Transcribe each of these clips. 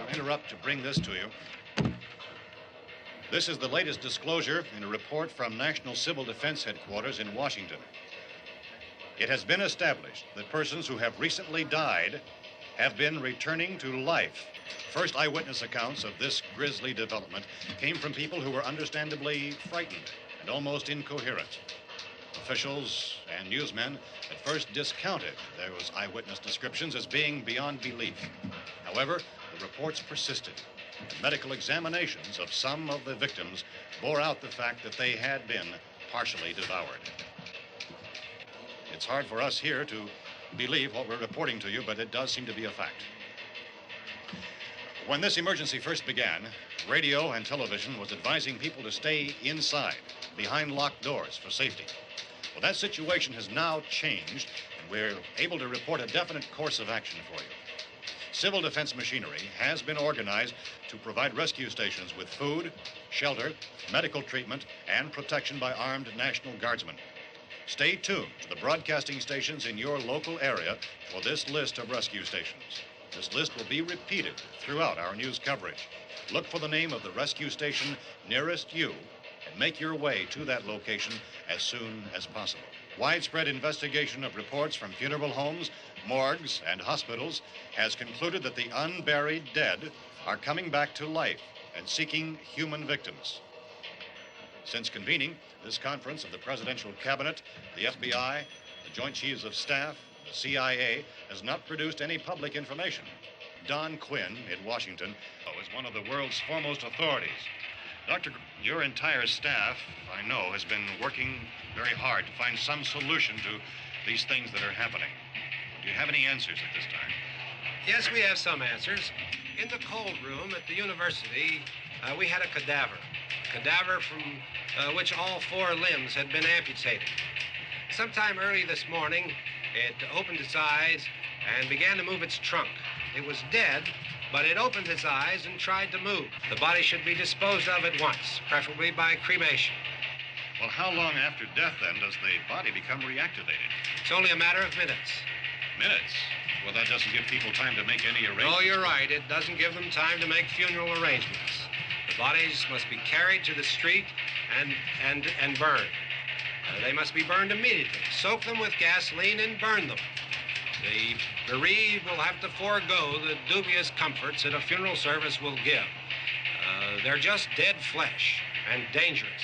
I interrupt to bring this to you. This is the latest disclosure in a report from National Civil Defense Headquarters in Washington. It has been established that persons who have recently died have been returning to life. First eyewitness accounts of this grisly development came from people who were understandably frightened and almost incoherent. Officials and newsmen at first discounted those eyewitness descriptions as being beyond belief. However, the reports persisted. And medical examinations of some of the victims bore out the fact that they had been partially devoured. It's hard for us here to believe what we're reporting to you, but it does seem to be a fact. When this emergency first began, radio and television was advising people to stay inside, behind locked doors for safety. Well, that situation has now changed, and we're able to report a definite course of action for you. Civil defense machinery has been organized to provide rescue stations with food, shelter, medical treatment, and protection by armed National Guardsmen. Stay tuned to the broadcasting stations in your local area for this list of rescue stations. This list will be repeated throughout our news coverage. Look for the name of the rescue station nearest you and make your way to that location as soon as possible. Widespread investigation of reports from funeral homes, morgues, and hospitals has concluded that the unburied dead are coming back to life and seeking human victims. Since convening this conference of the Presidential Cabinet, the FBI, the Joint Chiefs of Staff, the CIA has not produced any public information. Don Quinn in Washington is one of the world's foremost authorities. Doctor, your entire staff, I know, has been working very hard to find some solution to these things that are happening. Do you have any answers at this time? Yes, we have some answers. In the cold room at the university, we had a cadaver from which all 4 limbs had been amputated. Sometime early this morning, it opened its eyes and began to move its trunk. It was dead, but it opened its eyes and tried to move. The body should be disposed of at once, preferably by cremation. Well, how long after death, then, does the body become reactivated? It's only a matter of minutes. Minutes? Well, that doesn't give people time to make any arrangements. Oh, you're right. It doesn't give them time to make funeral arrangements. The bodies must be carried to the street and burned. They must be burned immediately. Soak them with gasoline and burn them. The bereaved will have to forego the dubious comforts that a funeral service will give. They're just dead flesh and dangerous.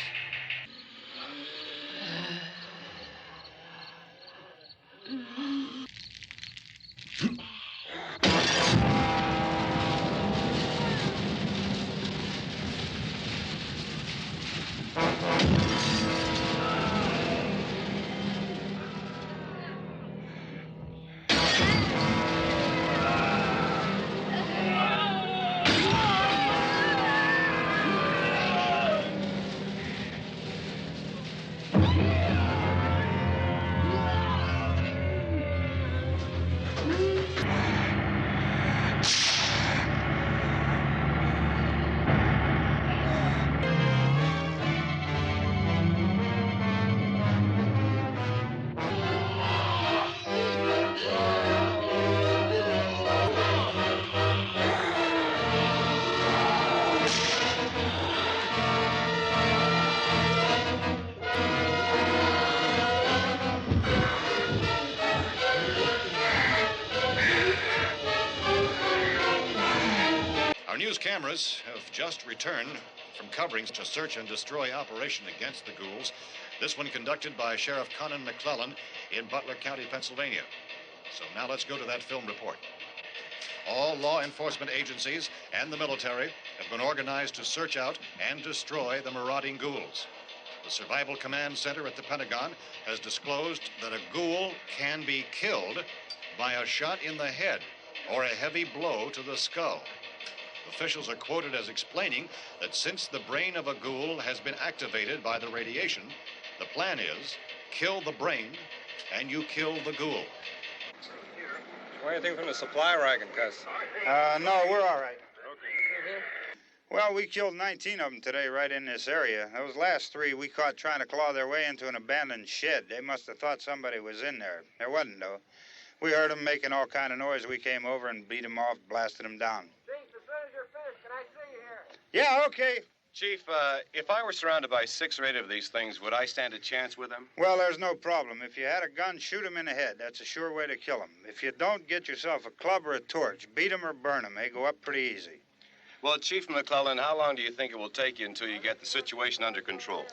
Cameras have just returned from covering a search and destroy operation against the ghouls. This one conducted by Sheriff Conan McClellan in Butler County, Pennsylvania. So now let's go to that film report. All law enforcement agencies and the military have been organized to search out and destroy the marauding ghouls. The Survival Command Center at the Pentagon has disclosed that a ghoul can be killed by a shot in the head or a heavy blow to the skull. Officials are quoted as explaining that since the brain of a ghoul has been activated by the radiation, the plan is kill the brain and you kill the ghoul. Anything from the supply wagon, Cuss? No, we're all right. Okay. Well, we killed 19 of them today right in this area. Those last 3 we caught trying to claw their way into an abandoned shed. They must have thought somebody was in there. There wasn't, though. We heard them making all kind of noise. We came over and beat them off, blasted them down. Yeah, okay. Chief, if I were surrounded by 6 or 8 of these things, would I stand a chance with them? Well, there's no problem. If you had a gun, shoot him in the head. That's a sure way to kill him. If you don't, get yourself a club or a torch. Beat him or burn him. They go up pretty easy. Well, Chief McClellan, how long do you think it will take you until you get the situation under control?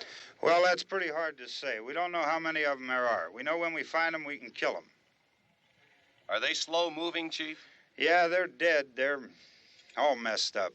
Well, that's pretty hard to say. We don't know how many of them there are. We know when we find them, we can kill them. Are they slow moving, Chief? Yeah, they're dead. They're all messed up.